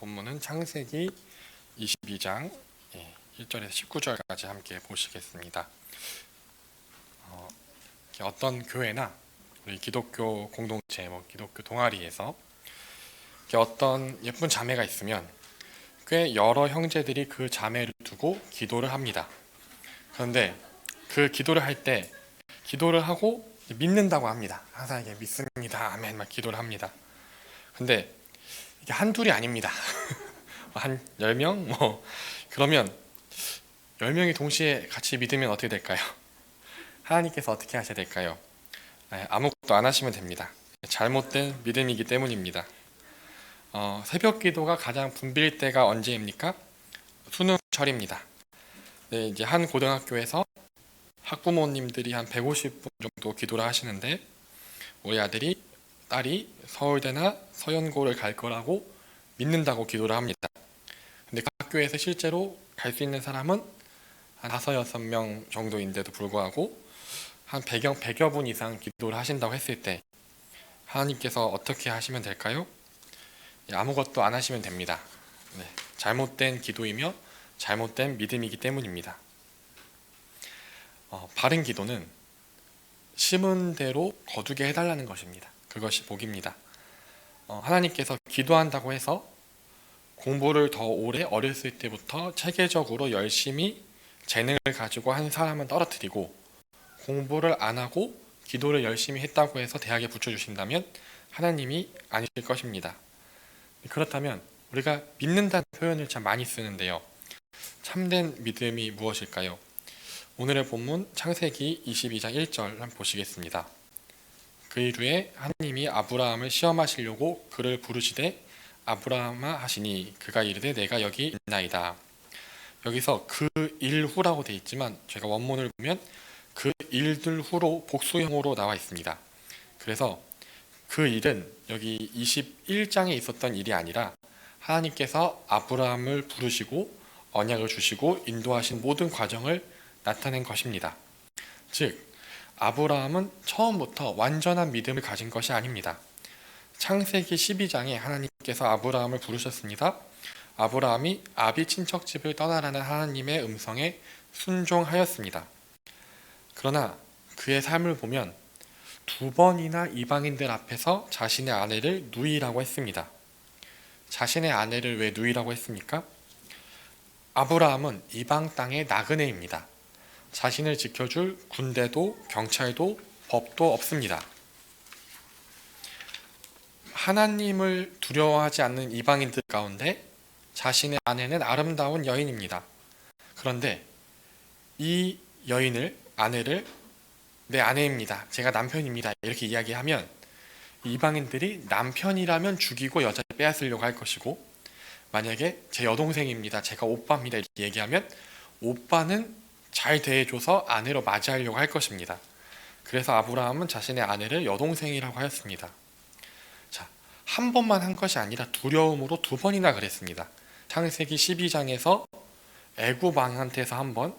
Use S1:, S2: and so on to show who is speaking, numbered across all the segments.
S1: 본문은 창세기 22장 1절에서 19절까지 함께 보시겠습니다. 어떤 교회나 우리 기독교 공동체, 기독교 동아리에서 어떤 예쁜 자매가 있으면 꽤 여러 형제들이 그 자매를 두고 기도를 합니다. 그런데 그 기도를 할 때 기도를 하고 믿는다고 합니다. 항상 이게 믿습니다, 아멘 막 기도를 합니다. 근데 이게 한둘이 아닙니다. 한 10명? 그러면 10명이 동시에 같이 믿으면 어떻게 될까요? 하나님께서 어떻게 하셔야 될까요? 아무것도 안 하시면 됩니다. 잘못된 믿음이기 때문입니다. 새벽 기도가 가장 붐빌 때가 언제입니까? 수능철입니다. 네, 이제 한 고등학교에서 학부모님들이 한 150분 정도 기도를 하시는데 우리 아들이 딸이 서울대나 서연고를 갈 거라고 믿는다고 기도를 합니다. 근데 그 학교에서 실제로 갈 수 있는 사람은 한 5, 6명 정도인데도 불구하고 한 100여 분 이상 기도를 하신다고 했을 때 하나님께서 어떻게 하시면 될까요? 아무것도 안 하시면 됩니다. 네, 잘못된 기도이며 잘못된 믿음이기 때문입니다. 바른 기도는 심은 대로 거두게 해달라는 것입니다. 그것이 복입니다. 하나님께서 기도한다고 해서 공부를 더 오래 어렸을 때부터 체계적으로 열심히 재능을 가지고 한 사람은 떨어뜨리고 공부를 안 하고 기도를 열심히 했다고 해서 대학에 붙여주신다면 하나님이 아니실 것입니다. 그렇다면 우리가 믿는다는 표현을 참 많이 쓰는데요. 참된 믿음이 무엇일까요? 오늘의 본문 창세기 22장 1절 한번 보시겠습니다. 그 이후에 하나님이 아브라함을 시험하시려고 그를 부르시되 아브라함아 하시니 그가 이르되 내가 여기 있나이다. 여기서 그 일후라고 되어 있지만 제가 원문을 보면 그 일들 후로 복수형으로 나와 있습니다. 그래서 그 일은 여기 21장에 있었던 일이 아니라 하나님께서 아브라함을 부르시고 언약을 주시고 인도하신 모든 과정을 나타낸 것입니다. 즉 아브라함은 처음부터 완전한 믿음을 가진 것이 아닙니다. 창세기 12장에 하나님께서 아브라함을 부르셨습니다. 아브라함이 아비 친척집을 떠나라는 하나님의 음성에 순종하였습니다. 그러나 그의 삶을 보면 2번이나 이방인들 앞에서 자신의 아내를 누이라고 했습니다. 자신의 아내를 왜 누이라고 했습니까? 아브라함은 이방 땅의 나그네입니다. 자신을 지켜줄 군대도 경찰도 법도 없습니다. 하나님을 두려워하지 않는 이방인들 가운데 자신의 아내는 아름다운 여인입니다. 그런데 이 아내를 내 아내입니다, 제가 남편입니다 이렇게 이야기하면 이방인들이 남편이라면 죽이고 여자를 빼앗으려고 할 것이고, 만약에 제 여동생입니다, 제가 오빠입니다 이렇게 얘기하면 오빠는 잘 대해줘서 아내로 맞이하려고 할 것입니다. 그래서 아브라함은 자신의 아내를 여동생이라고 하였습니다. 자, 한 번만 한 것이 아니라 두려움으로 2번이나 그랬습니다. 창세기 12장에서 애굽 왕한테서 한 번,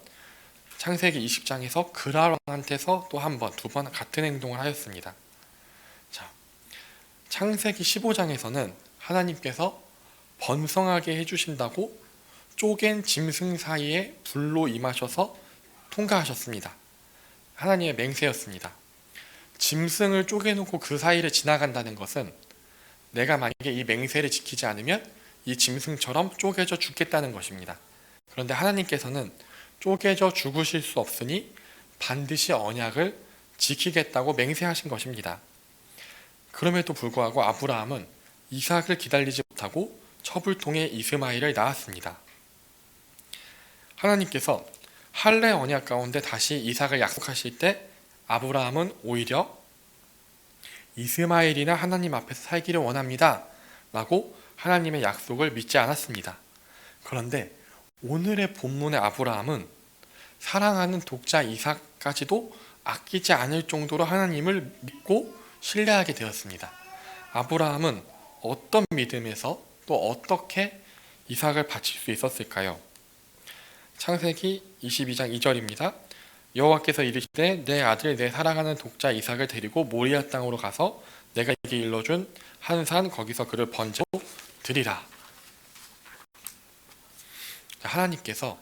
S1: 창세기 20장에서 그랄 왕한테서 또 한 번, 2번 같은 행동을 하였습니다. 자, 창세기 15장에서는 하나님께서 번성하게 해주신다고 쪼갠 짐승 사이에 불로 임하셔서 통과하셨습니다. 하나님의 맹세였습니다. 짐승을 쪼개놓고 그 사이를 지나간다는 것은 내가 만약에 이 맹세를 지키지 않으면 이 짐승처럼 쪼개져 죽겠다는 것입니다. 그런데 하나님께서는 쪼개져 죽으실 수 없으니 반드시 언약을 지키겠다고 맹세하신 것입니다. 그럼에도 불구하고 아브라함은 이삭을 기다리지 못하고 첩을 통해 이스마엘을 낳았습니다. 하나님께서 할례 언약 가운데 다시 이삭을 약속하실 때 아브라함은 오히려 이스마엘이나 하나님 앞에서 살기를 원합니다 라고 하나님의 약속을 믿지 않았습니다. 그런데 오늘의 본문의 아브라함은 사랑하는 독자 이삭까지도 아끼지 않을 정도로 하나님을 믿고 신뢰하게 되었습니다. 아브라함은 어떤 믿음에서 또 어떻게 이삭을 바칠 수 있었을까요? 창세기 22장 2절입니다. 여호와께서 이르시되 내 아들 내 사랑하는 독자 이삭을 데리고 모리아 땅으로 가서 내가 이게 일러준 한 산 거기서 그를 번제로 드리라. 하나님께서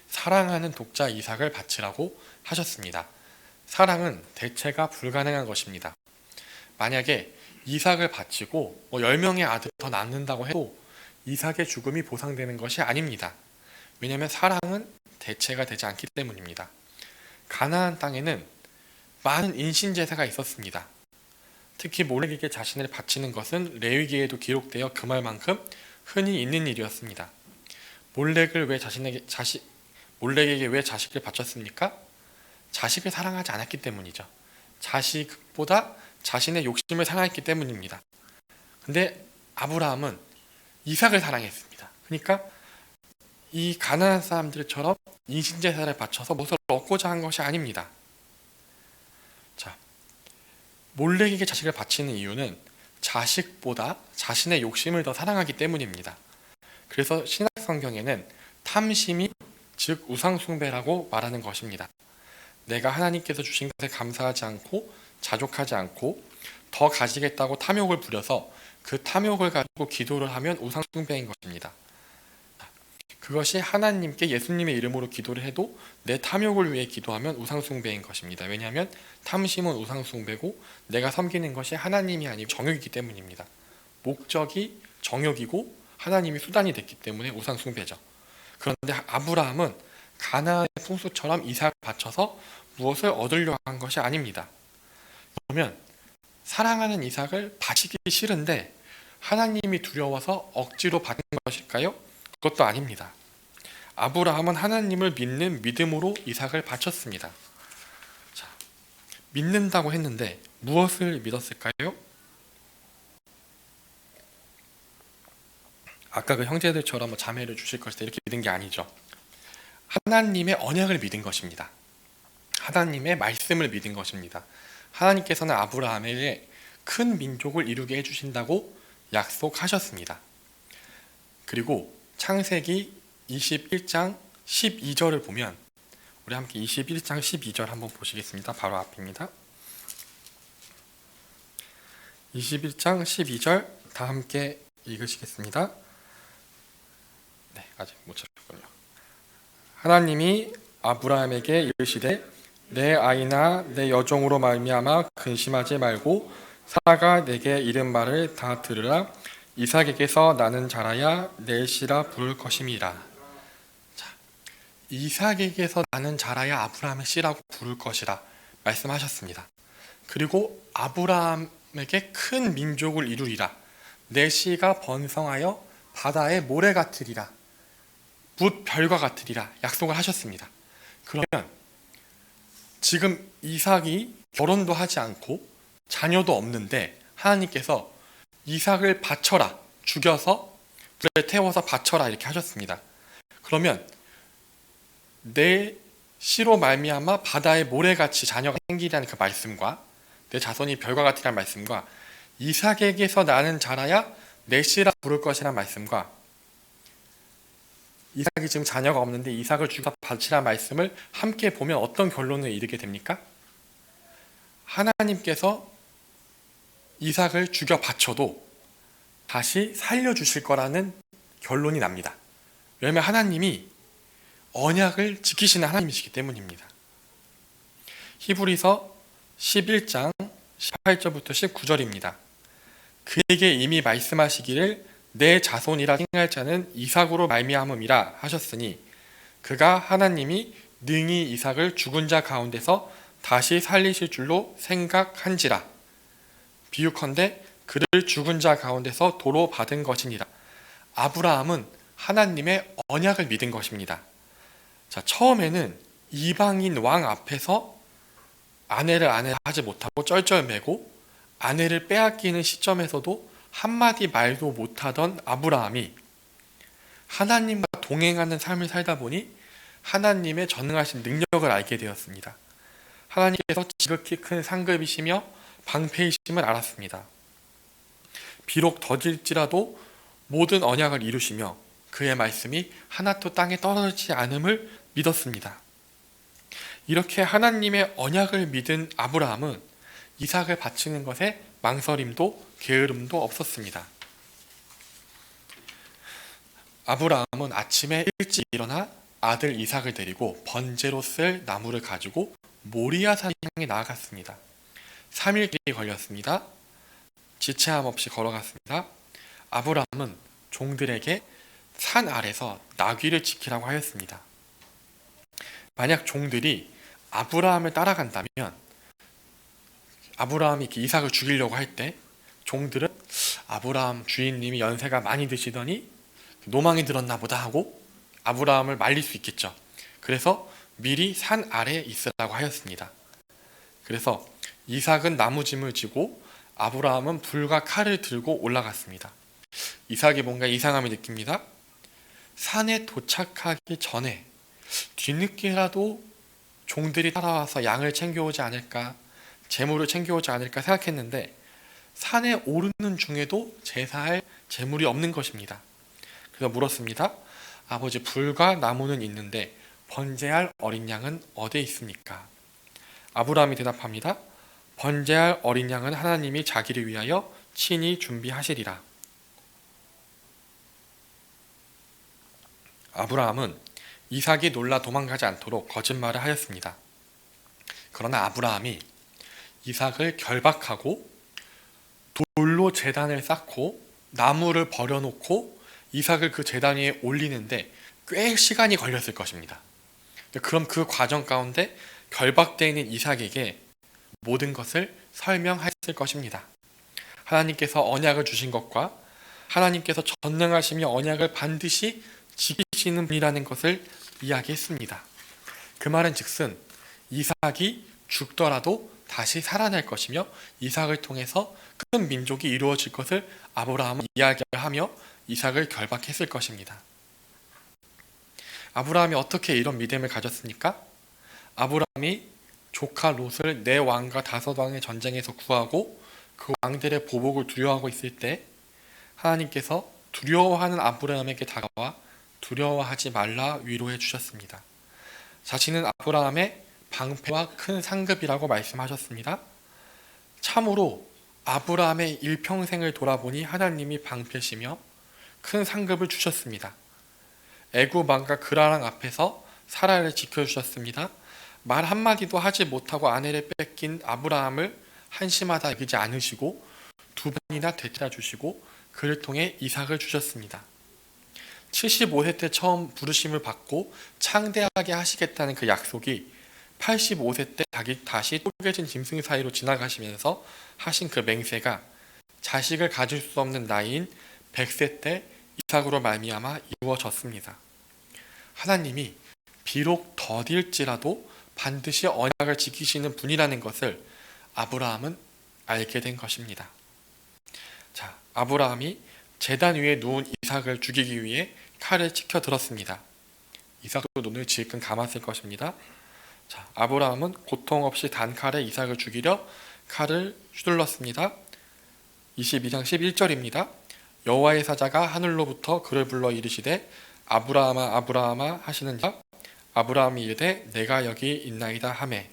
S1: 사랑하는 독자 이삭을 바치라고 하셨습니다. 사랑은 대체가 불가능한 것입니다. 만약에 이삭을 바치고 10명의 아들을 더 낳는다고 해도 이삭의 죽음이 보상되는 것이 아닙니다. 왜냐하면 사랑은 대체가 되지 않기 때문입니다. 가나안 땅에는 많은 인신제사가 있었습니다. 특히 몰렉에게 자신을 바치는 것은 레위기에도 기록되어 금할만큼 흔히 있는 일이었습니다. 몰렉에게 왜 자식을 바쳤습니까? 자식을 사랑하지 않았기 때문이죠. 자식보다 자신의 욕심을 사랑했기 때문입니다. 근데 아브라함은 이삭을 사랑했습니다. 그러니까 이 가나안 사람들처럼 인신제사를 바쳐서 무엇을 얻고자 한 것이 아닙니다. 자, 몰렉에게 자식을 바치는 이유는 자식보다 자신의 욕심을 더 사랑하기 때문입니다. 그래서 신약 성경에는 탐심이 즉 우상숭배라고 말하는 것입니다. 내가 하나님께서 주신 것에 감사하지 않고 자족하지 않고 더 가지겠다고 탐욕을 부려서 그 탐욕을 가지고 기도를 하면 우상숭배인 것입니다. 그것이 하나님께 예수님의 이름으로 기도를 해도 내 탐욕을 위해 기도하면 우상숭배인 것입니다. 왜냐하면 탐심은 우상숭배고 내가 섬기는 것이 하나님이 아니고 정욕이기 때문입니다. 목적이 정욕이고 하나님이 수단이 됐기 때문에 우상숭배죠. 그런데 아브라함은 가나안의 풍수처럼 이삭을 바쳐서 무엇을 얻으려고 한 것이 아닙니다. 그러면 사랑하는 이삭을 바치기 싫은데 하나님이 두려워서 억지로 받은 것일까요? 그것도 아닙니다. 아브라함은 하나님을 믿는 믿음으로 이삭을 바쳤습니다. 자, 믿는다고 했는데 무엇을 믿었을까요? 아까 그 형제들처럼 자매를 주실 것이다 이렇게 믿은 게 아니죠. 하나님의 언약을 믿은 것입니다. 하나님의 말씀을 믿은 것입니다. 하나님께서는 아브라함에게 큰 민족을 이루게 해주신다고 약속하셨습니다. 그리고 창세기 21장 12절을 보면 우리 함께 21장 12절 한번 보시겠습니다. 바로 앞입니다. 21장 12절 다 함께 읽으시겠습니다. 네, 아직 못 찾았군요. 하나님이 아브라함에게 이르시되 내 아이나 내 여종으로 말미암아 근심하지 말고 사라가 내게 이른 말을 다 들으라. 이삭에게서 나는 자라야 내 씨라 부를 것임이라. 자, 이삭에게서 나는 자라야 아브라함의 씨라고 부를 것이라 말씀하셨습니다. 그리고 아브라함에게 큰 민족을 이루리라. 내 씨가 번성하여 바다의 모래 같으리라. 붓 별과 같으리라 약속을 하셨습니다. 그러면 지금 이삭이 결혼도 하지 않고 자녀도 없는데 하나님께서 이삭을 바쳐라, 죽여서 불에 태워서 바쳐라 이렇게 하셨습니다. 그러면 내 씨로 말미암아 바다의 모래같이 자녀가 생기라는 그 말씀과 내 자손이 별과 같으라는 말씀과 이삭에게서 나는 자라야 내 씨라 부를 것이라는 말씀과 이삭이 지금 자녀가 없는데 이삭을 죽여 바치라는 말씀을 함께 보면 어떤 결론을 이르게 됩니까? 하나님께서 이삭을 죽여 바쳐도 다시 살려주실 거라는 결론이 납니다. 왜냐하면 하나님이 언약을 지키시는 하나님이시기 때문입니다. 히브리서 11장 18절부터 19절입니다. 그에게 이미 말씀하시기를 내 자손이라 칭할 자는 이삭으로 말미암음이라 하셨으니 그가 하나님이 능히 이삭을 죽은 자 가운데서 다시 살리실 줄로 생각한지라. 비유컨대 그를 죽은 자 가운데서 도로 받은 것이니라. 아브라함은 하나님의 언약을 믿은 것입니다. 자, 처음에는 이방인 왕 앞에서 아내를 하지 못하고 쩔쩔매고 아내를 빼앗기는 시점에서도 한마디 말도 못하던 아브라함이 하나님과 동행하는 삶을 살다 보니 하나님의 전능하신 능력을 알게 되었습니다. 하나님께서 지극히 큰 상급이시며 방패이심을 알았습니다. 비록 더딜지라도 모든 언약을 이루시며 그의 말씀이 하나도 땅에 떨어지지 않음을 믿었습니다. 이렇게 하나님의 언약을 믿은 아브라함은 이삭을 바치는 것에 망설임도 게으름도 없었습니다. 아브라함은 아침에 일찍 일어나 아들 이삭을 데리고 번제로 쓸 나무를 가지고 모리아 산을 향해 나아갔습니다. 3일 길이 걸렸습니다. 지체함 없이 걸어갔습니다. 아브라함은 종들에게 산 아래서 나귀를 지키라고 하였습니다. 만약 종들이 아브라함을 따라간다면 아브라함이 이삭을 죽이려고 할 때 종들은 아브라함 주인님이 연세가 많이 드시더니 노망이 들었나 보다 하고 아브라함을 말릴 수 있겠죠. 그래서 미리 산 아래에 있으라고 하였습니다. 그래서 이삭은 나무짐을 지고 아브라함은 불과 칼을 들고 올라갔습니다. 이삭이 뭔가 이상함을 느낍니다. 산에 도착하기 전에 뒤늦게라도 종들이 따라와서 양을 챙겨오지 않을까, 재물을 챙겨오지 않을까 생각했는데 산에 오르는 중에도 제사할 재물이 없는 것입니다. 그래서 물었습니다. 아버지, 불과 나무는 있는데 번제할 어린 양은 어디에 있습니까? 아브라함이 대답합니다. 번제할 어린 양은 하나님이 자기를 위하여 친히 준비하시리라. 아브라함은 이삭이 놀라 도망가지 않도록 거짓말을 하였습니다. 그러나 아브라함이 이삭을 결박하고 돌로 제단을 쌓고 나무를 버려놓고 이삭을 그 제단 위에 올리는데 꽤 시간이 걸렸을 것입니다. 그럼 그 과정 가운데 결박되어 있는 이삭에게 모든 것을 설명했을 것입니다. 하나님께서 언약을 주신 것과 하나님께서 전능하시며 언약을 반드시 지키시는 분이라는 것을 이야기했습니다. 그 말은 즉슨 이삭이 죽더라도 다시 살아날 것이며 이삭을 통해서 큰 민족이 이루어질 것을 아브라함은 이야기하며 이삭을 결박했을 것입니다. 아브라함이 어떻게 이런 믿음을 가졌습니까? 아브라함이 조카 롯을 네 왕과 다섯 왕의 전쟁에서 구하고 그 왕들의 보복을 두려워하고 있을 때 하나님께서 두려워하는 아브라함에게 다가와 두려워하지 말라 위로해 주셨습니다. 자신은 아브라함의 방패와 큰 상급이라고 말씀하셨습니다. 참으로 아브라함의 일평생을 돌아보니 하나님이 방패시며 큰 상급을 주셨습니다. 애굽 왕과 그라랑 앞에서 사라를 지켜주셨습니다. 말 한마디도 하지 못하고 아내를 뺏긴 아브라함을 한심하다 여기지 않으시고 두 번이나 되찾아 주시고 그를 통해 이삭을 주셨습니다. 75세 때 처음 부르심을 받고 창대하게 하시겠다는 그 약속이 85세 때 다시 쪼개진 짐승 사이로 지나가시면서 하신 그 맹세가 자식을 가질 수 없는 나이인 100세 때 이삭으로 말미암아 이루어졌습니다. 하나님이 비록 더딜지라도 반드시 언약을 지키시는 분이라는 것을 아브라함은 알게 된 것입니다. 자, 아브라함이 제단 위에 누운 이삭을 죽이기 위해 칼을 치켜 들었습니다. 이삭도 눈을 질끈 감았을 것입니다. 자, 아브라함은 고통 없이 단칼에 이삭을 죽이려 칼을 휘둘렀습니다. 22장 11절입니다. 여호와의 사자가 하늘로부터 그를 불러 이르시되 아브라함아 아브라함아 하시는 자 아브라함이 이르되 내가 여기 있나이다 하매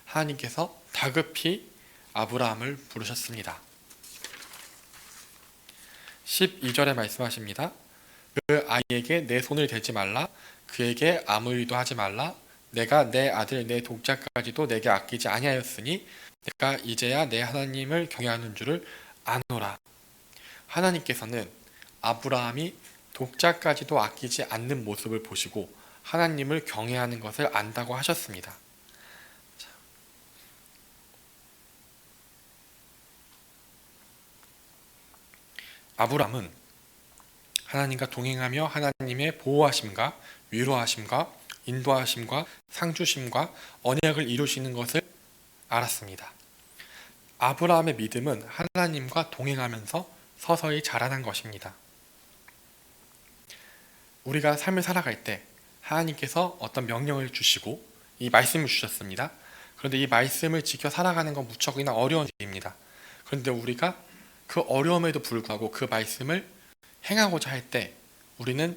S1: 하나님께서 다급히 아브라함을 부르셨습니다. 12절에 말씀하십니다. 그 아이에게 내 손을 대지 말라 그에게 아무 일도 하지 말라 내가 내 아들 내 독자까지도 내게 아끼지 아니하였으니 내가 이제야 내 하나님을 경외하는 줄을 아노라. 하나님께서는 아브라함이 독자까지도 아끼지 않는 모습을 보시고 하나님을 경외하는 것을 안다고 하셨습니다. 아브라함은 하나님과 동행하며 하나님의 보호하심과 위로하심과 인도하심과 상주심과 언약을 이루시는 것을 알았습니다. 아브라함의 믿음은 하나님과 동행하면서 서서히 자라난 것입니다. 우리가 삶을 살아갈 때 하나님께서 어떤 명령을 주시고 이 말씀을 주셨습니다. 그런데 이 말씀을 지켜 살아가는 건 무척이나 어려운 일입니다. 그런데 우리가 그 어려움에도 불구하고 그 말씀을 행하고자 할 때 우리는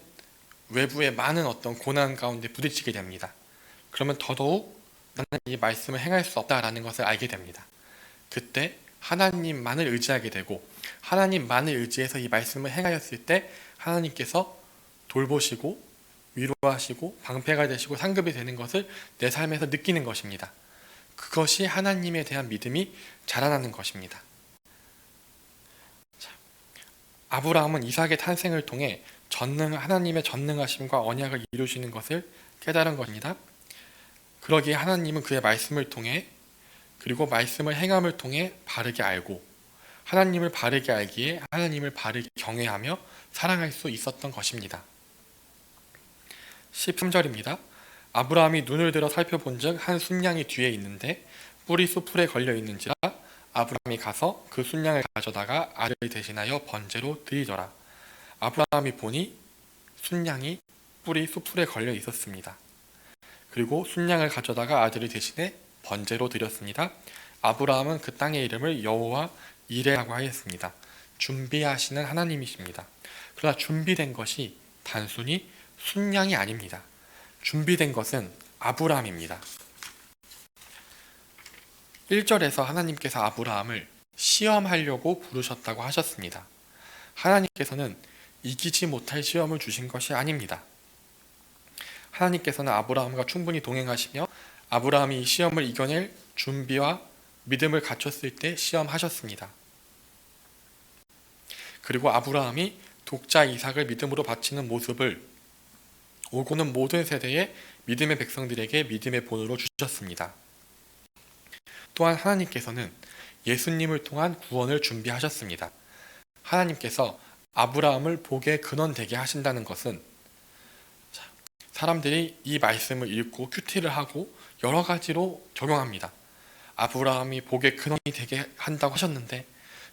S1: 외부의 많은 어떤 고난 가운데 부딪히게 됩니다. 그러면 더더욱 나는 이 말씀을 행할 수 없다라는 것을 알게 됩니다. 그때 하나님만을 의지하게 되고 하나님만을 의지해서 이 말씀을 행하였을 때 하나님께서 돌보시고 위로하시고 방패가 되시고 상급이 되는 것을 내 삶에서 느끼는 것입니다. 그것이 하나님에 대한 믿음이 자라나는 것입니다. 아브라함은 이삭의 탄생을 통해 하나님의 전능하심과 언약을 이루시는 것을 깨달은 것입니다. 그러기에 하나님은 그의 말씀을 통해 그리고 말씀을 행함을 통해 바르게 알고 하나님을 바르게 알기에 하나님을 바르게 경외하며 사랑할 수 있었던 것입니다. 13절입니다. 아브라함이 눈을 들어 살펴본즉 한 순양이 뒤에 있는데 뿔이 수풀에 걸려 있는지라 아브라함이 가서 그 순양을 가져다가 알을 대신하여 번제로 드리더라. 아브라함이 보니 순양이 뿔이 수풀에 걸려 있었습니다. 그리고 순양을 가져다가 아들을 대신해 번제로 드렸습니다. 아브라함은 그 땅의 이름을 여호와 이레라고 하였습니다. 준비하시는 하나님이십니다. 그러나 준비된 것이 단순히 순양이 아닙니다. 준비된 것은 아브라함입니다. 1절에서 하나님께서 아브라함을 시험하려고 부르셨다고 하셨습니다. 하나님께서는 이기지 못할 시험을 주신 것이 아닙니다. 하나님께서는 아브라함과 충분히 동행하시며 아브라함이 이 시험을 이겨낼 준비와 믿음을 갖췄을 때 시험하셨습니다. 그리고 아브라함이 독자 이삭을 믿음으로 바치는 모습을 오고는 모든 세대의 믿음의 백성들에게 믿음의 본으로 주셨습니다. 또한 하나님께서는 예수님을 통한 구원을 준비하셨습니다. 하나님께서 아브라함을 복의 근원 되게 하신다는 것은 사람들이 이 말씀을 읽고 큐티를 하고 여러 가지로 적용합니다. 아브라함이 복의 근원이 되게 한다고 하셨는데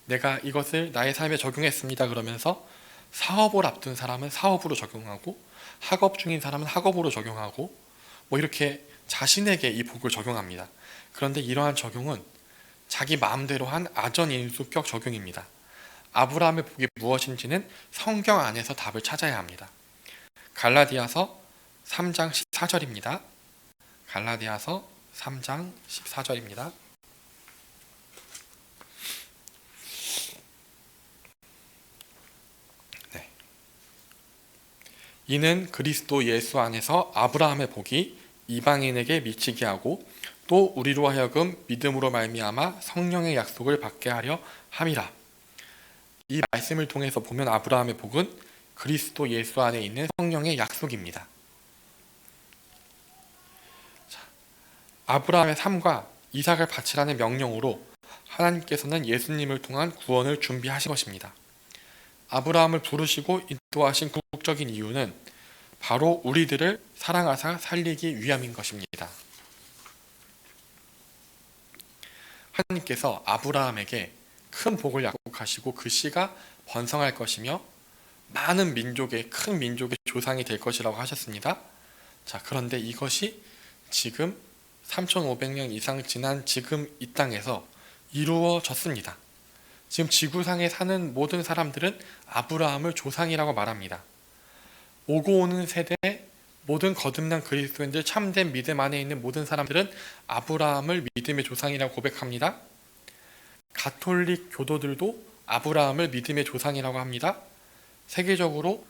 S1: 내가 이것을 나의 삶에 적용했습니다. 그러면서 사업을 앞둔 사람은 사업으로 적용하고 학업 중인 사람은 학업으로 적용하고 이렇게 자신에게 이 복을 적용합니다. 그런데 이러한 적용은 자기 마음대로 한 아전인수격 적용입니다. 아브라함의 복이 무엇인지는 성경 안에서 답을 찾아야 합니다. 갈라디아서 3장 14절입니다. 갈라디아서 3장 14절입니다. 네. 이는 그리스도 예수 안에서 아브라함의 복이 이방인에게 미치게 하고 또 우리로 하여금 믿음으로 말미암아 성령의 약속을 받게 하려 함이라. 이 말씀을 통해서 보면 아브라함의 복은 그리스도 예수 안에 있는 성령의 약속입니다. 아브라함의 삶과 이삭을 바치라는 명령으로 하나님께서는 예수님을 통한 구원을 준비하신 것입니다. 아브라함을 부르시고 인도하신 궁극적인 이유는 바로 우리들을 사랑하사 살리기 위함인 것입니다. 하나님께서 아브라함에게 큰 복을 약속하시고 그 씨가 번성할 것이며 많은 민족의 큰 민족의 조상이 될 것이라고 하셨습니다. 그런데 이것이 지금 3,500년 이상 지난 지금 이 땅에서 이루어졌습니다. 지금 지구상에 사는 모든 사람들은 아브라함을 조상이라고 말합니다. 오고 오는 세대 모든 거듭난 그리스도인들 참된 믿음 안에 있는 모든 사람들은 아브라함을 믿음의 조상이라고 고백합니다. 가톨릭 교도들도 아브라함을 믿음의 조상이라고 합니다. 세계적으로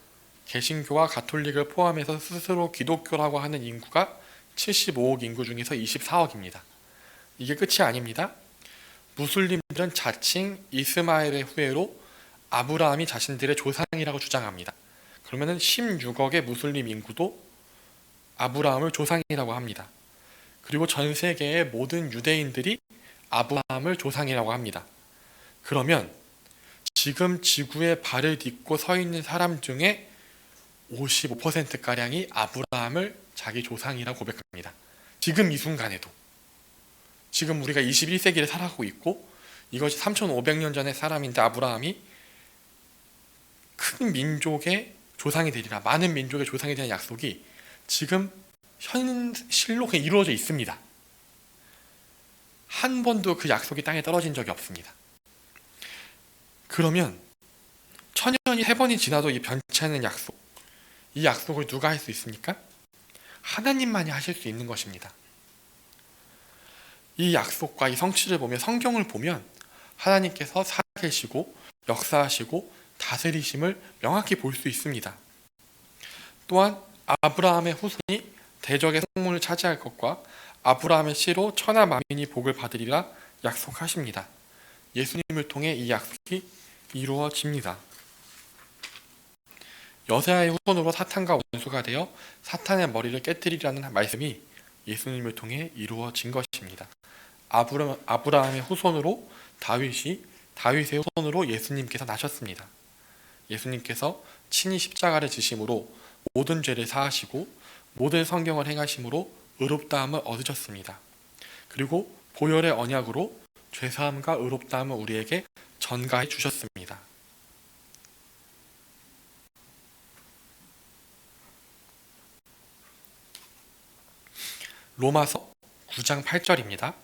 S1: 개신교와 가톨릭을 포함해서 스스로 기독교라고 하는 인구가 75억 인구 중에서 24억입니다. 이게 끝이 아닙니다. 무슬림들은 자칭 이스마엘의 후예로 아브라함이 자신들의 조상이라고 주장합니다. 그러면 16억의 무슬림 인구도 아브라함을 조상이라고 합니다. 그리고 전 세계의 모든 유대인들이 아브라함을 조상이라고 합니다. 그러면 지금 지구에 발을 딛고 서 있는 사람 중에 55%가량이 아브라함을 자기 조상이라고 고백합니다. 지금 이 순간에도. 지금 우리가 21세기를 살아가고 있고 이것이 3,500년 전의 사람인데 아브라함이 큰 민족의 조상이 되리라, 많은 민족의 조상에 대한 약속이 지금 현실로 그냥 이루어져 있습니다. 한 번도 그 약속이 땅에 떨어진 적이 없습니다. 그러면 천년이 3번이 지나도 이 변치 않는 약속, 이 약속을 누가 할 수 있습니까? 하나님만이 하실 수 있는 것입니다. 이 약속과 이 성취를 보면, 성경을 보면 하나님께서 살아계시고 역사하시고 다스리심을 명확히 볼 수 있습니다. 또한 아브라함의 후손이 대적의 성문을 차지할 것과 아브라함의 씨로 천하 만민이 복을 받으리라 약속하십니다. 예수님을 통해 이 약속이 이루어집니다. 여세야의 후손으로 사탄과 원수가 되어 사탄의 머리를 깨뜨리라는 말씀이 예수님을 통해 이루어진 것입니다. 아브라함의 후손으로 다윗이, 다윗의 후손으로 예수님께서 나셨습니다. 예수님께서 친히 십자가를 지심으로 모든 죄를 사하시고 모든 성경을 행하심으로 의롭다함을 얻으셨습니다. 그리고 보혈의 언약으로 죄사함과 의롭다함을 우리에게 전가해 주셨습니다. 로마서 9장 8절입니다.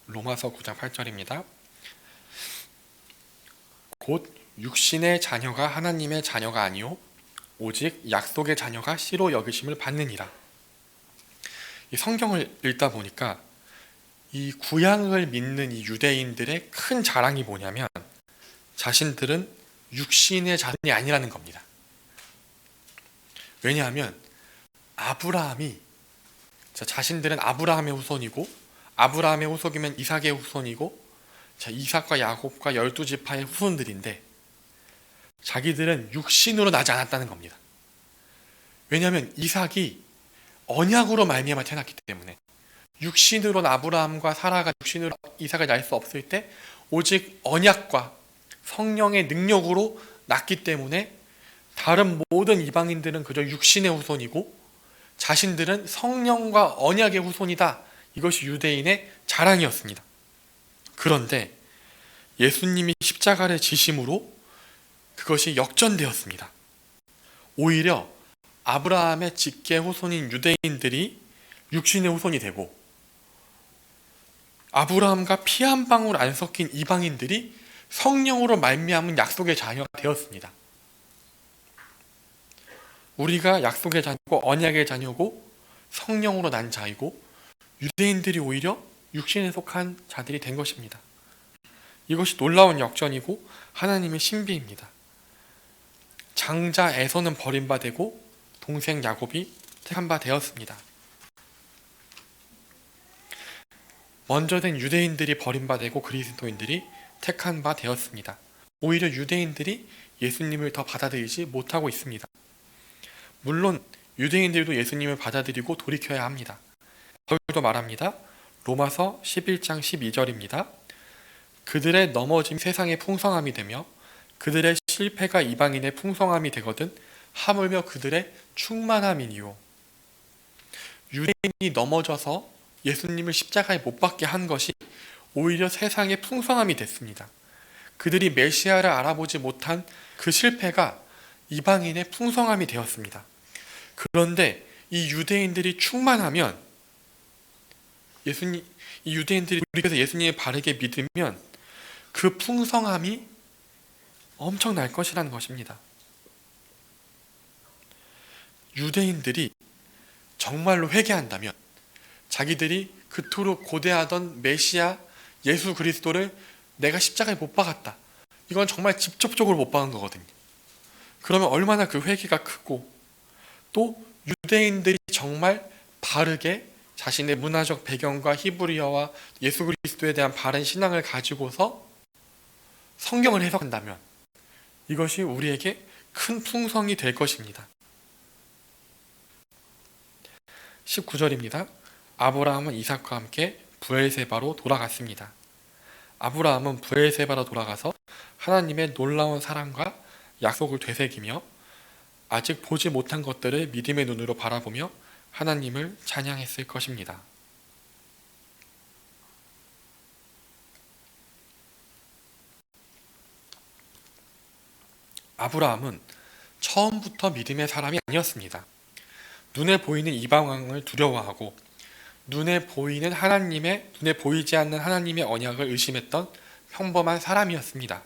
S1: 로마서 9장 8절입니다. 곧 육신의 자녀가 하나님의 자녀가 아니요 오직 약속의 자녀가 씨로 여기심을 받느니라. 이 성경을 읽다 보니까 이 구약을 믿는 이 유대인들의 큰 자랑이 뭐냐면 자신들은 육신의 자손이 아니라는 겁니다. 왜냐하면 아브라함이, 자신들은 아브라함의 후손이고 아브라함의 후손이면 이삭의 후손이고 이삭과 야곱과 12지파의 후손들인데 자기들은 육신으로 나지 않았다는 겁니다. 왜냐하면 이삭이 언약으로 말미암아 태어났기 때문에 육신으로는 아브라함과 사라가 육신으로 이삭을 낳을 수 없을 때 오직 언약과 성령의 능력으로 낳기 때문에 다른 모든 이방인들은 그저 육신의 후손이고 자신들은 성령과 언약의 후손이다. 이것이 유대인의 자랑이었습니다. 그런데 예수님이 십자가를 지심으로 그것이 역전되었습니다. 오히려 아브라함의 직계 후손인 유대인들이 육신의 후손이 되고 아브라함과 피 한 방울 안 섞인 이방인들이 성령으로 말미암은 약속의 자녀가 되었습니다. 우리가 약속의 자녀고 언약의 자녀고 성령으로 난 자이고 유대인들이 오히려 육신에 속한 자들이 된 것입니다. 이것이 놀라운 역전이고 하나님의 신비입니다. 장자 에서는 버림받고 동생 야곱이 택한 바 되었습니다. 먼저 된 유대인들이 버림받고 그리스도인들이 택한 바 되었습니다. 오히려 유대인들이 예수님을 더 받아들이지 못하고 있습니다. 물론 유대인들도 예수님을 받아들이고 돌이켜야 합니다. 바울도 말합니다. 로마서 11장 12절입니다. 그들의 넘어짐 세상의 풍성함이 되며 그들의 실패가 이방인의 풍성함이 되거든 하물며 그들의 충만함이니요. 유대인이 넘어져서 예수님을 십자가에 못 박게 한 것이 오히려 세상의 풍성함이 됐습니다. 그들이 메시아를 알아보지 못한 그 실패가 이방인의 풍성함이 되었습니다. 그런데 이 유대인들이 충만하면 이 유대인들이 우리께서 예수님을 바르게 믿으면 그 풍성함이 엄청날 것이라는 것입니다. 유대인들이 정말로 회개한다면 자기들이 그토록 고대하던 메시아 예수 그리스도를 내가 십자가에 못 박았다. 이건 정말 직접적으로 못 박은 거거든요. 그러면 얼마나 그 회개가 크고 또 유대인들이 정말 바르게 자신의 문화적 배경과 히브리어와 예수 그리스도에 대한 바른 신앙을 가지고서 성경을 해석한다면 이것이 우리에게 큰 풍성이 될 것입니다. 19절입니다. 아브라함은 이삭과 함께 브엘세바로 돌아갔습니다. 아브라함은 브엘세바로 돌아가서 하나님의 놀라운 사랑과 약속을 되새기며 아직 보지 못한 것들을 믿음의 눈으로 바라보며 하나님을 찬양했을 것입니다. 아브라함은 처음부터 믿음의 사람이 아니었습니다. 눈에 보이는 이방 왕을 두려워하고 눈에 보이지 않는 하나님의 언약을 의심했던 평범한 사람이었습니다.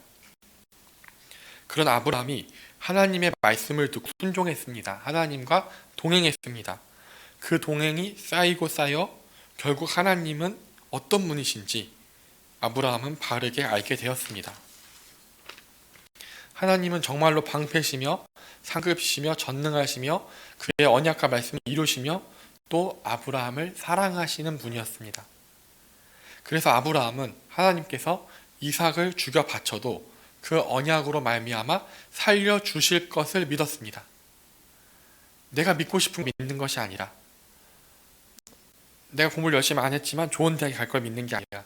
S1: 그런 아브라함이 하나님의 말씀을 듣고 순종했습니다. 하나님과 동행했습니다. 그 동행이 쌓이고 쌓여 결국 하나님은 어떤 분이신지 아브라함은 바르게 알게 되었습니다. 하나님은 정말로 방패시며 상급시며 전능하시며 그의 언약과 말씀을 이루시며 또 아브라함을 사랑하시는 분이었습니다. 그래서 아브라함은 하나님께서 이삭을 죽여 바쳐도 그 언약으로 말미암아 살려주실 것을 믿었습니다. 내가 믿고 싶은 걸 믿는 것이 아니라, 내가 공부를 열심히 안 했지만 좋은 대학에 갈 걸 믿는 게 아니라,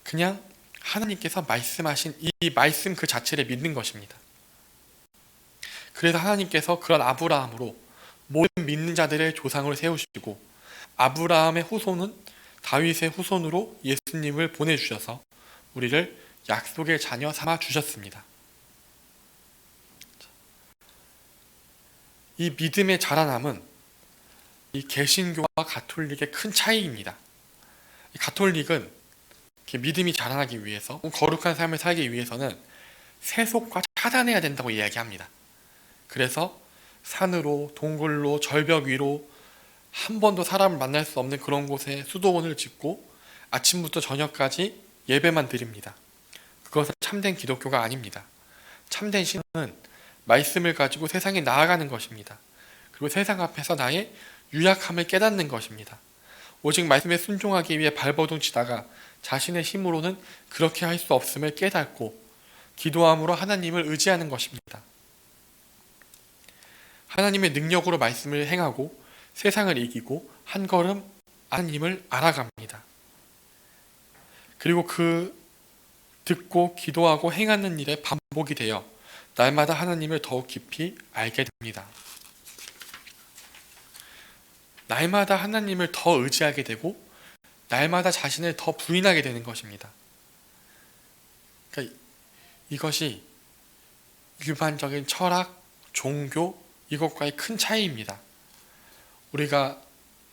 S1: 그냥 하나님께서 말씀하신 이 말씀 그 자체를 믿는 것입니다. 그래서 하나님께서 그런 아브라함으로 모든 믿는 자들의 조상을 세우시고, 아브라함의 후손은 다윗의 후손으로 예수님을 보내주셔서 우리를 약속의 자녀 삼아 주셨습니다. 이 믿음의 자라남은 이 개신교와 가톨릭의 큰 차이입니다. 이 가톨릭은 믿음이 자라나기 위해서, 거룩한 삶을 살기 위해서는 세속과 차단해야 된다고 이야기합니다. 그래서 산으로, 동굴로, 절벽 위로 한 번도 사람을 만날 수 없는 그런 곳에 수도원을 짓고 아침부터 저녁까지 예배만 드립니다. 그것은 참된 기독교가 아닙니다. 참된 신앙은 말씀을 가지고 세상에 나아가는 것입니다. 그리고 세상 앞에서 나의 유약함을 깨닫는 것입니다. 오직 말씀에 순종하기 위해 발버둥 치다가 자신의 힘으로는 그렇게 할 수 없음을 깨닫고 기도함으로 하나님을 의지하는 것입니다. 하나님의 능력으로 말씀을 행하고 세상을 이기고 한 걸음 하나님을 알아갑니다. 그리고 그 듣고 기도하고 행하는 일에 반복이 되어 날마다 하나님을 더욱 깊이 알게 됩니다. 날마다 하나님을 더 의지하게 되고 날마다 자신을 더 부인하게 되는 것입니다. 그러니까 이것이 일반적인 철학, 종교 이것과의 큰 차이입니다. 우리가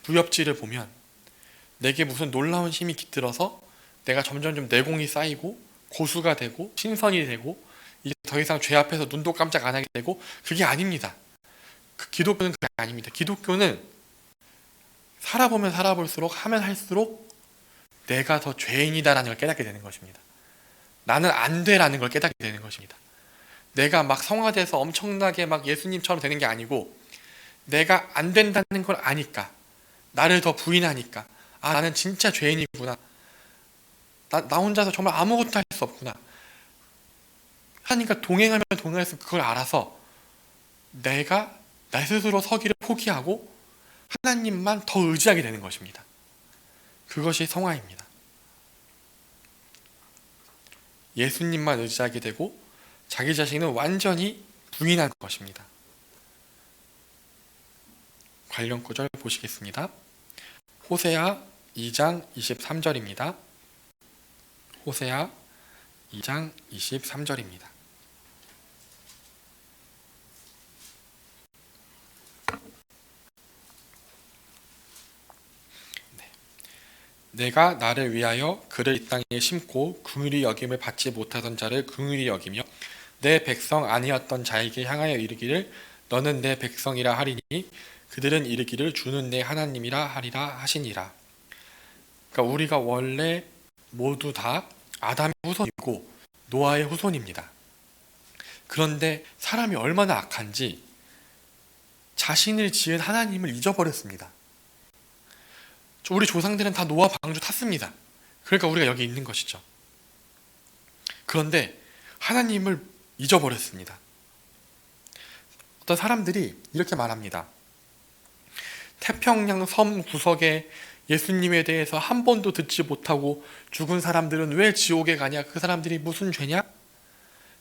S1: 무협지를 보면 내게 무슨 놀라운 힘이 깃들어서 내가 점점 내공이 쌓이고 고수가 되고 신선이 되고 이제 더 이상 죄 앞에서 눈도 깜짝 안 하게 되고, 그게 아닙니다. 기독교는 그게 아닙니다. 기독교는 살아보면 살아볼수록 하면 할수록 내가 더 죄인이다라는 걸 깨닫게 되는 것입니다. 나는 안 돼라는 걸 깨닫게 되는 것입니다. 내가 막 성화돼서 엄청나게 막 예수님처럼 되는 게 아니고 내가 안 된다는 걸 아니까, 나를 더 부인하니까, 아 나는 진짜 죄인이구나, 나 혼자서 정말 아무것도 할 수 없구나, 하나님과 동행하면 동행할수록 그걸 알아서 내가 나 스스로 서기를 포기하고 하나님만 더 의지하게 되는 것입니다. 그것이 성화입니다. 예수님만 의지하게 되고 자기 자신은 완전히 부인한 것입니다. 관련 구절 보시겠습니다. 호세아 2장 23절입니다. 호세아 2장 23절입니다. 내가 나를 위하여 그를 이 땅에 심고 긍휼히 여김을 받지 못하던 자를 긍휼히 여기며 내 백성 아니었던 자에게 향하여 이르기를 너는 내 백성이라 하리니 그들은 이르기를 주는 내 하나님이라 하리라 하시니라. 그러니까 우리가 원래 모두 다 아담의 후손이고 노아의 후손입니다. 그런데 사람이 얼마나 악한지 자신을 지은 하나님을 잊어버렸습니다. 우리 조상들은 다 노아 방주 탔습니다. 그러니까 우리가 여기 있는 것이죠. 그런데 하나님을 잊어버렸습니다. 어떤 사람들이 이렇게 말합니다. 태평양 섬 구석에 예수님에 대해서 한 번도 듣지 못하고 죽은 사람들은 왜 지옥에 가냐? 그 사람들이 무슨 죄냐?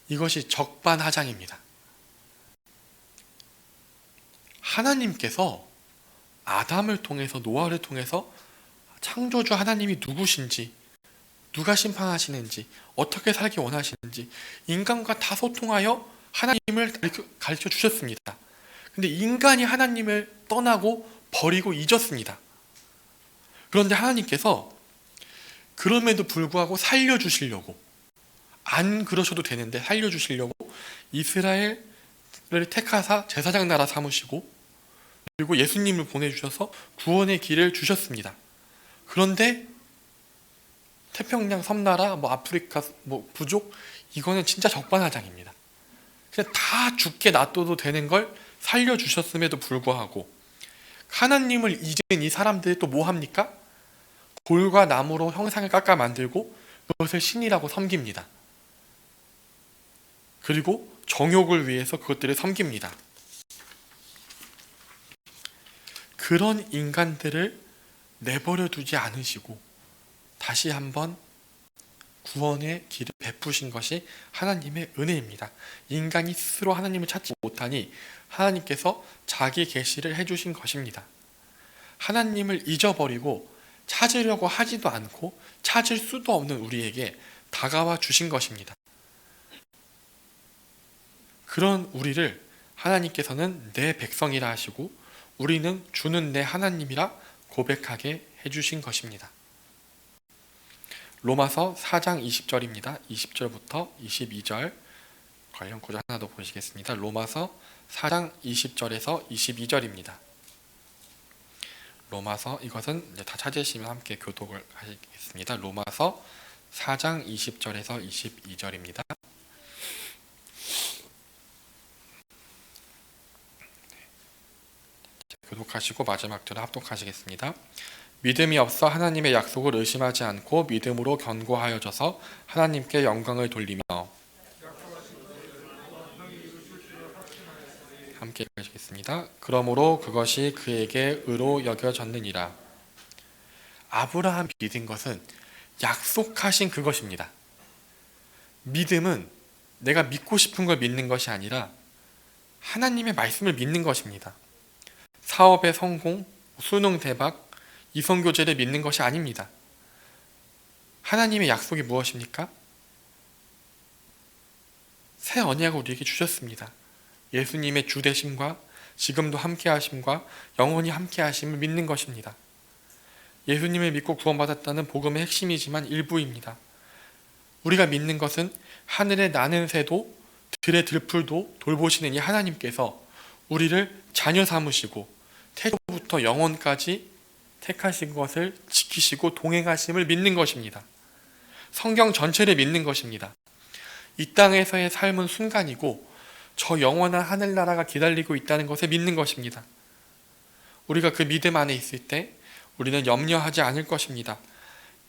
S1: 이것이 적반하장입니다. 하나님께서 아담을 통해서, 노아를 통해서 창조주 하나님이 누구신지, 누가 심판하시는지, 어떻게 살기 원하시는지 인간과 다 소통하여 하나님을 가르쳐 주셨습니다. 근데 인간이 하나님을 떠나고 버리고 잊었습니다. 그런데 하나님께서 그럼에도 불구하고 살려주시려고, 안 그러셔도 되는데 살려주시려고 이스라엘을 택하사 제사장 나라 삼으시고 그리고 예수님을 보내주셔서 구원의 길을 주셨습니다. 그런데 태평양 섬나라, 아프리카, 부족, 이거는 진짜 적반하장입니다. 그냥 다 죽게 놔둬도 되는 걸 살려주셨음에도 불구하고 하나님을 잊은 이 사람들이 또 뭐 합니까? 돌과 나무로 형상을 깎아 만들고 그것을 신이라고 섬깁니다. 그리고 정욕을 위해서 그것들을 섬깁니다. 그런 인간들을 내버려 두지 않으시고 다시 한번 구원의 길을 베푸신 것이 하나님의 은혜입니다. 인간이 스스로 하나님을 찾지 못하니 하나님께서 자기 계시를 해주신 것입니다. 하나님을 잊어버리고 찾으려고 하지도 않고 찾을 수도 없는 우리에게 다가와 주신 것입니다. 그런 우리를 하나님께서는 내 백성이라 하시고 우리는 주는 내 하나님이라 고백하게 해주신 것입니다. 로마서 4장 20절입니다. 20절부터 22절 관련 구절 하나 더 보시겠습니다. 로마서 4장 20절에서 22절입니다. 로마서 이것은 이제 다 찾으시면 함께 교독을 하시겠습니다. 로마서 4장 20절에서 22절입니다. 교독하시고 마지막 절을 합독하시겠습니다. 믿음이 없어 하나님의 약속을 의심하지 않고 믿음으로 견고하여져서 하나님께 영광을 돌리며 함께 읽으시겠습니다. 그러므로 그것이 그에게 의로 여겨졌느니라. 아브라함 믿은 것은 약속하신 그것입니다. 믿음은 내가 믿고 싶은 걸 믿는 것이 아니라 하나님의 말씀을 믿는 것입니다. 사업의 성공, 수능 대박, 이성교제를 믿는 것이 아닙니다. 하나님의 약속이 무엇입니까? 새 언약을 우리에게 주셨습니다. 예수님의 주되심과 지금도 함께하심과 영원히 함께하심을 믿는 것입니다. 예수님을 믿고 구원받았다는 복음의 핵심이지만 일부입니다. 우리가 믿는 것은 하늘에 나는 새도 들의 들풀도 돌보시는 이 하나님께서 우리를 자녀 삼으시고 태초부터 영원까지 택하신 것을 지키시고 동행하심을 믿는 것입니다. 성경 전체를 믿는 것입니다. 이 땅에서의 삶은 순간이고 저 영원한 하늘나라가 기다리고 있다는 것을 믿는 것입니다. 우리가 그 믿음 안에 있을 때 우리는 염려하지 않을 것입니다.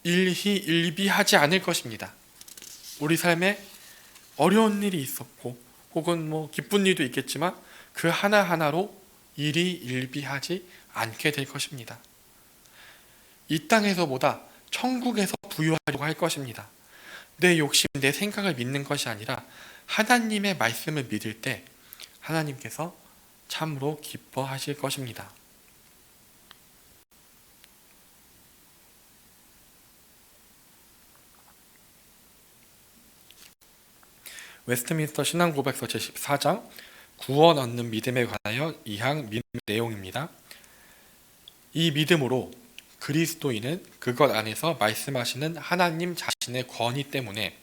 S1: 일희일비하지 않을 것입니다. 우리 삶에 어려운 일이 있었고 혹은 기쁜 일도 있겠지만 그 하나하나로 일희일비하지 않게 될 것입니다. 이 땅에서보다 천국에서 부유하려고 할 것입니다. 내 욕심, 내 생각을 믿는 것이 아니라 하나님의 말씀을 믿을 때 하나님께서 참으로 기뻐하실 것입니다. 웨스트민스터 신앙고백서 제14장 구원 얻는 믿음에 관하여 이항 믿음 내용입니다. 이 믿음으로 그리스도인은 그것 안에서 말씀하시는 하나님 자신의 권위 때문에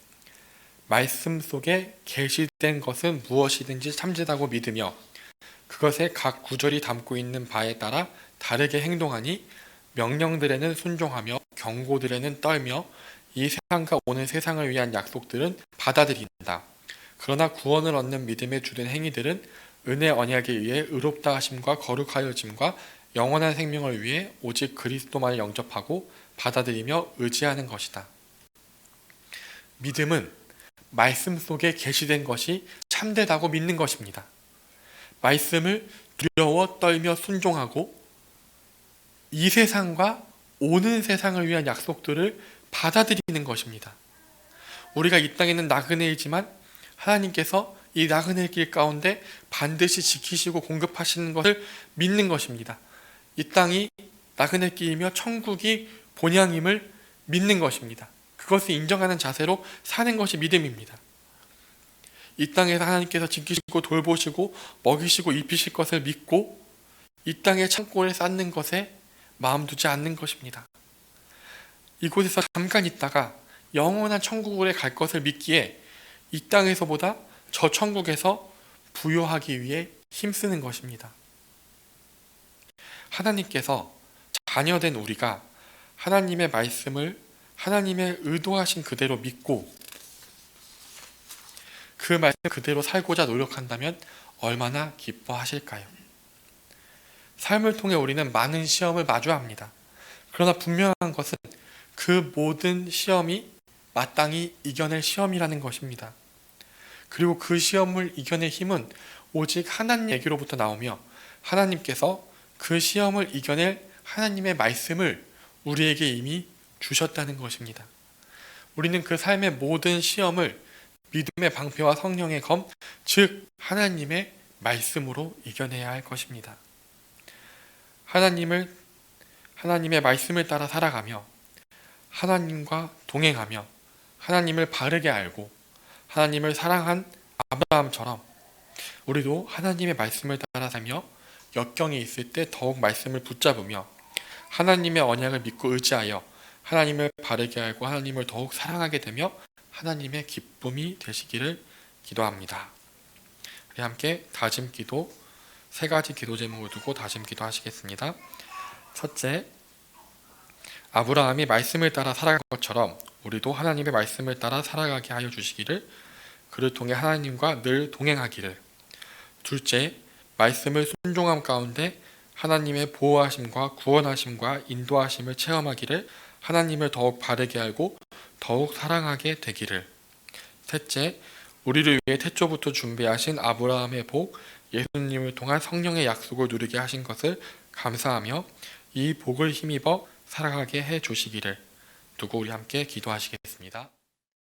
S1: 말씀 속에 계시된 것은 무엇이든지 참되다고 믿으며 그것의 각 구절이 담고 있는 바에 따라 다르게 행동하니 명령들에는 순종하며 경고들에는 떨며 이 세상과 오는 세상을 위한 약속들은 받아들인다. 그러나 구원을 얻는 믿음에 주된 행위들은 은혜 언약에 의해 의롭다 하심과 거룩하여짐과 영원한 생명을 위해 오직 그리스도만을 영접하고 받아들이며 의지하는 것이다. 믿음은 말씀 속에 계시된 것이 참되다고 믿는 것입니다. 말씀을 두려워 떨며 순종하고 이 세상과 오는 세상을 위한 약속들을 받아들이는 것입니다. 우리가 이 땅에는 나그네이지만 하나님께서 이 나그네의 길 가운데 반드시 지키시고 공급하시는 것을 믿는 것입니다. 이 땅이 나그네 길이며 천국이 본향임을 믿는 것입니다. 그것을 인정하는 자세로 사는 것이 믿음입니다. 이 땅에서 하나님께서 지키시고 돌보시고 먹이시고 입히실 것을 믿고 이 땅의 창고를 쌓는 것에 마음 두지 않는 것입니다. 이곳에서 잠깐 있다가 영원한 천국에 갈 것을 믿기에 이 땅에서보다 저 천국에서 부요하기 위해 힘쓰는 것입니다. 하나님께서 자녀된 우리가 하나님의 말씀을 하나님의 의도하신 그대로 믿고 그 말씀 그대로 살고자 노력한다면 얼마나 기뻐하실까요? 삶을 통해 우리는 많은 시험을 마주합니다. 그러나 분명한 것은 그 모든 시험이 마땅히 이겨낼 시험이라는 것입니다. 그리고 그 시험을 이겨낼 힘은 오직 하나님에게로부터 나오며 하나님께서 그 시험을 이겨낼 하나님의 말씀을 우리에게 이미 주셨다는 것입니다. 우리는 그 삶의 모든 시험을 믿음의 방패와 성령의 검, 즉 하나님의 말씀으로 이겨내야 할 것입니다. 하나님의 말씀을 따라 살아가며 하나님과 동행하며 하나님을 바르게 알고 하나님을 사랑한 아브라함처럼 우리도 하나님의 말씀을 따라 살며 역경이 있을 때 더욱 말씀을 붙잡으며 하나님의 언약을 믿고 의지하여 하나님을 바르게 알고 하나님을 더욱 사랑하게 되며 하나님의 기쁨이 되시기를 기도합니다. 우리 함께 다짐 기도 3가지 기도 제목을 두고 다짐 기도 하시겠습니다. 첫째, 아브라함이 말씀을 따라 살아간 것처럼 우리도 하나님의 말씀을 따라 살아가게 하여 주시기를, 그를 통해 하나님과 늘 동행하기를. 둘째, 말씀을 순종함 가운데 하나님의 보호하심과 구원하심과 인도하심을 체험하기를, 하나님을 더욱 바르게 알고 더욱 사랑하게 되기를. 셋째, 우리를 위해 태초부터 준비하신 아브라함의 복, 예수님을 통한 성령의 약속을 누리게 하신 것을 감사하며 이 복을 힘입어 살아가게 해 주시기를 두고 우리 함께 기도하시겠습니다.